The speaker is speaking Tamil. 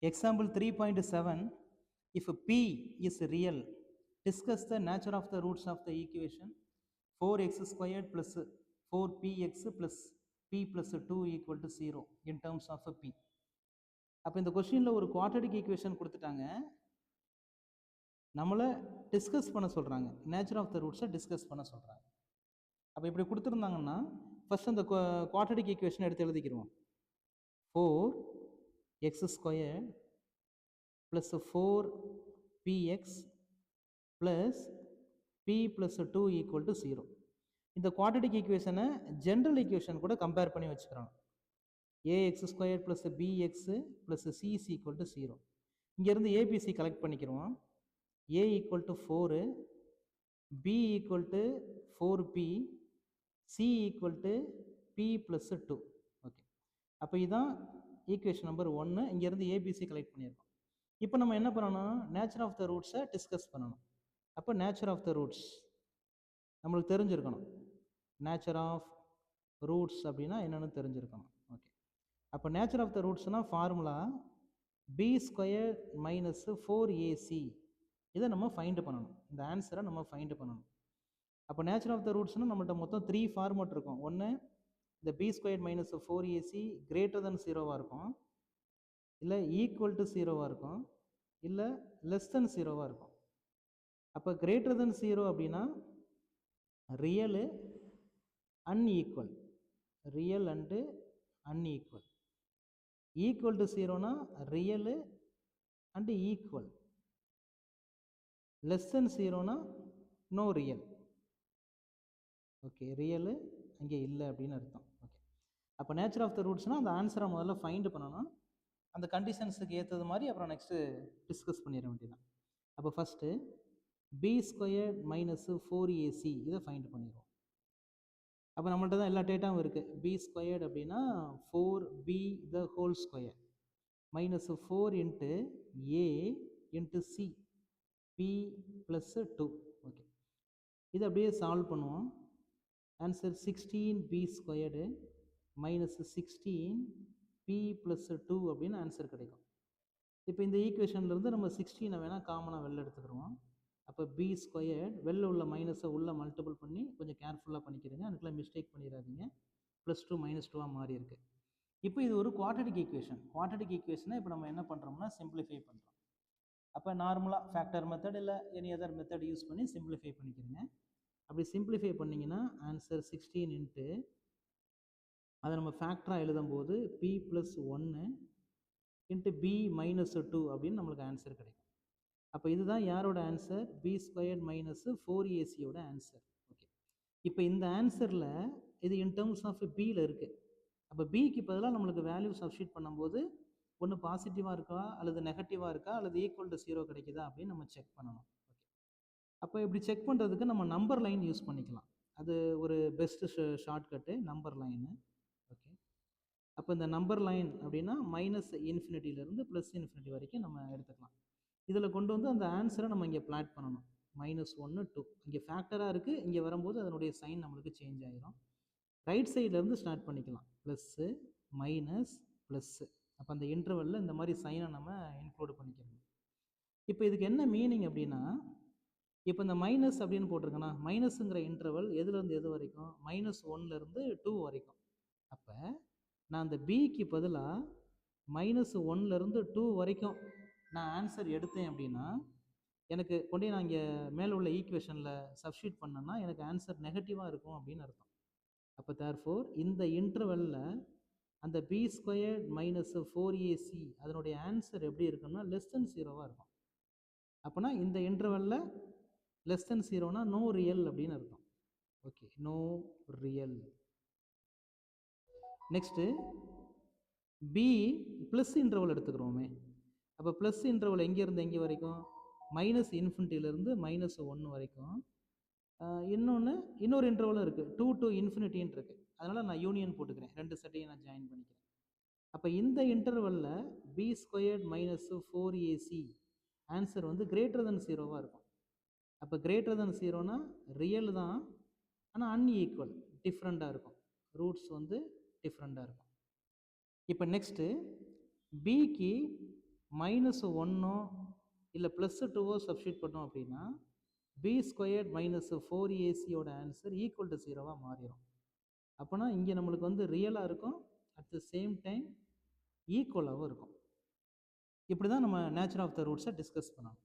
Example 3.7, if P is real, discuss the nature of the roots of the equation 4x squared plus 4px plus p plus 2 equal to 0 in terms of a P. அப்போ இந்த கொஸ்டினில் ஒரு குவாட்ரடிக் ஈக்குவேஷன் கொடுத்துட்டாங்க, நம்மளை டிஸ்கஸ் பண்ண சொல்கிறாங்க, நேச்சர் ஆஃப் த ரூட்ஸை டிஸ்கஸ் பண்ண சொல்கிறாங்க. அப்போ இப்படி கொடுத்துருந்தாங்கன்னா ஃபர்ஸ்ட் அந்த குவாட்ரடிக் ஈக்குவேஷன் எடுத்து எழுதிக்கிறோம். 4x squared plus 4px plus p plus 2 equal to 0. இந்த குவாட்ரடிக் ஈக்குவேஷனை ஜென்ரல் ஈக்குவேஷன் கூட கம்பேர் பண்ணி வச்சுக்கிறோம். ax squared plus bx plus c is equal to 0. இங்கேருந்து ஏபிசி கலெக்ட் பண்ணிக்கிறோம். a equal to 4, b equal to 4p, c equal to p plus 2. Okay, அப்போ இதுதான் ஈக்குவேஷன் நம்பர் 1. இங்கேருந்து ஏபிசி கலெக்ட் பண்ணியிருக்கோம். இப்போ நம்ம என்ன பண்ணணும், நேச்சர் ஆஃப் த ரூட்ஸை டிஸ்கஸ் பண்ணணும். அப்போ நேச்சர் ஆஃப் த ரூட்ஸ் நம்மளுக்கு தெரிஞ்சிருக்கணும். நேச்சர் ஆஃப் ரூட்ஸ் அப்படின்னா என்னென்னு தெரிஞ்சிருக்கணும். ஓகே, அப்போ நேச்சர் ஆஃப் த ரூட்ஸ்னால் formula b square minus 4ac. இதை நம்ம ஃபைண்டு பண்ணணும், இந்த ஆன்சரை நம்ம ஃபைண்டு பண்ணணும். அப்போ நேச்சர் ஆஃப் த ரூட்ஸ்னால் நம்மள்ட்ட மொத்தம் 3 ஃபார்மேட் இருக்கும். ஒன்று, இந்த b square minus 4ac greater than 0வாக இருக்கும், இல்லை ஈக்குவல் டு 0வாக இருக்கும், இல்லை லெஸ் தென் 0வாக இருக்கும். அப்போ கிரேட்டர் தென் 0 அப்படின்னா real unequal, real and unequal. Equal to 0னா real and equal. Less than 0னா நோ ரியல். ஓகே, ரியலு அங்கே இல்லை அப்படின்னு அர்த்தம். ஓகே, அப்போ நேச்சர் ஆஃப் த ரூட்ஸ்னால் அந்த ஆன்சரை முதல்ல ஃபைண்டு பண்ணணும். அந்த கண்டிஷன்ஸுக்கு ஏற்றது மாதிரி அப்புறம் நெக்ஸ்ட்டு டிஸ்கஸ் பண்ணிட வேண்டியதான். அப்போ first B square minus 4ac இதை ஃபைண்ட் பண்ணிடுவோம். அப்போ நம்மள்ட்ட தான் எல்லா டேட்டாவும் இருக்குது. பி ஸ்கொயர்டு அப்படின்னா 4b the whole square minus 4 into A into C B plus 2. Okay, இது அப்படியே சால்வ் பண்ணுவோம். Answer 16b squared minus 16p plus 2 அப்படின்னு ஆன்சர் கிடைக்கும். இப்போ இந்த ஈக்குவேஷன்லேருந்து நம்ம 16 வேணால் காமனாக வெளில எடுத்துக்கிறோம். அப்போ பி ஸ்கொயர்ட் வெளில உள்ள மைனஸை உள்ளே மல்டிபிள் பண்ணி கொஞ்சம் கேர்ஃபுல்லாக பண்ணிக்கிறீங்க, அதுக்கெல்லாம் மிஸ்டேக் பண்ணிடாதீங்க. +2 -2 மாறி இருக்குது. இப்போ இது ஒரு குவாட்ரடிக் ஈக்குவேஷன். குவாட்ரடிக் ஈக்குவேஷனை இப்போ நம்ம என்ன பண்ணுறோம்னா சிம்பிளிஃபை பண்ணுறோம். அப்போ நார்மலாக ஃபேக்டர் மெத்தட் இல்லை எனி அதர் மெத்தட் யூஸ் பண்ணி சிம்பிளிஃபை பண்ணிக்கிறீங்க. அப்படி சிம்பிளிஃபை பண்ணிங்கன்னா ஆன்சர் 16 இன்ட்டு அதை நம்ம ஃபேக்டராக எழுதும்போது p + 1 இன்ட்டு b - 2 அப்படின்னு நம்மளுக்கு ஆன்சர் கிடைக்கும். அப்போ இதுதான் யாரோட answer, B squared minus 4ac answer. Okay, இப்போ இந்த ஆன்சரில் இது இன் டேர்ம்ஸ் ஆஃப் பியில் இருக்குது. அப்போ பிக்கு பதிலாக நம்மளுக்கு வேல்யூ சப்ஸ்டியூட் பண்ணும்போது ஒன்று பாசிட்டிவாக இருக்கா அல்லது நெகட்டிவாக இருக்கா அல்லது ஈக்குவல் டு 0 கிடைக்குதா அப்படின்னு நம்ம செக் பண்ணணும். ஓகே, அப்போ இப்படி செக் பண்ணுறதுக்கு நம்ம நம்பர் லைன் யூஸ் பண்ணிக்கலாம். அது ஒரு best shortcut, number line. Okay, அப்போ இந்த நம்பர் லைன் அப்படின்னா -∞ +∞ வரைக்கும் நம்ம எடுத்துக்கலாம். இதில் கொண்டு வந்து அந்த ஆன்சரை நம்ம இங்கே பிளாட் பண்ணணும். -1 2 இங்கே ஃபேக்டராக இருக்குது, இங்கே வரும்போது அதனுடைய சைன் நம்மளுக்கு சேஞ்ச் ஆகிரும். ரைட் சைட்லேருந்து ஸ்டார்ட் பண்ணிக்கலாம், ப்ளஸ்ஸு மைனஸ் ப்ளஸ்ஸு. அப்போ அந்த இன்டர்வலில் இந்த மாதிரி சைனை நம்ம இன்க்ளூட் பண்ணிக்கணும். இப்போ இதுக்கு என்ன மீனிங் அப்படின்னா, இப்போ இந்த மைனஸ் அப்படின்னு போட்டிருக்கேன்னா மைனஸுங்கிற இன்டர்வல் எதுலேருந்து எது வரைக்கும், -1லேருந்து 2 வரைக்கும். அப்போ நான் அந்த பிக்கு பதிலாக -1லேருந்து 2 வரைக்கும் நான் ஆன்சர் எடுத்தேன் அப்படின்னா எனக்கு கொண்டே நான் இங்கே மேலே உள்ள ஈக்குவேஷனில் சப்ஸ்டியூட் பண்ணேன்னா எனக்கு ஆன்சர் நெகட்டிவாக இருக்கும் அப்படின்னு அர்த்தம். அப்போ தேர்ஃபோர் இந்த இன்டர்வலில் அந்த பி ஸ்கொயர்ட் மைனஸ் 4ac அதனுடைய ஆன்சர் எப்படி இருக்குன்னா லெஸ் தென் 0வாக இருக்கும். அப்போனா இந்த இன்டர்வலில் லெஸ் தென் 0னா நோ ரியல் அப்படின்னு அர்த்தம். Okay, no real. Next b plus interval எடுத்துக்கிறோமே. அப்போ ப்ளஸ் இன்டர்வல் எங்கேருந்து எங்கே வரைக்கும், -∞லேருந்து -1 வரைக்கும். இன்னொரு இன்டர்வலும் இருக்குது, 2 to ∞ இருக்குது. அதனால் நான் யூனியன் போட்டுக்கிறேன், ரெண்டு செட்டையும் நான் ஜாயின் பண்ணிக்கிறேன். அப்போ இந்த இன்டர்வலில் b squared minus 4ac answer வந்து கிரேட்டர் தென் 0வாக இருக்கும். அப்போ கிரேட்டர் தென் 0னா ரியல் தான், ஆனால் அன்ஈக்குவல், டிஃப்ரெண்ட்டாக இருக்கும். ரூட்ஸ் வந்து டிஃப்ரெண்ட்டாக இருக்கும். இப்போ நெக்ஸ்ட்டு பிக்கு மைனஸ் ஒன்னோ இல்லை ப்ளஸ் டூவோ சப்ஸ்டியூட் பண்ணோம் அப்படின்னா B squared minus 4ac answer equal to 0 மாறிடும். அப்போனா இங்கே நம்மளுக்கு வந்து ரியலாக இருக்கும், அட் த சேம் டைம் ஈக்குவலாகவும் இருக்கும். இப்படி தான் நம்ம நேச்சர் ஆஃப் த ரூட்ஸை டிஸ்கஸ் பண்ணணும்.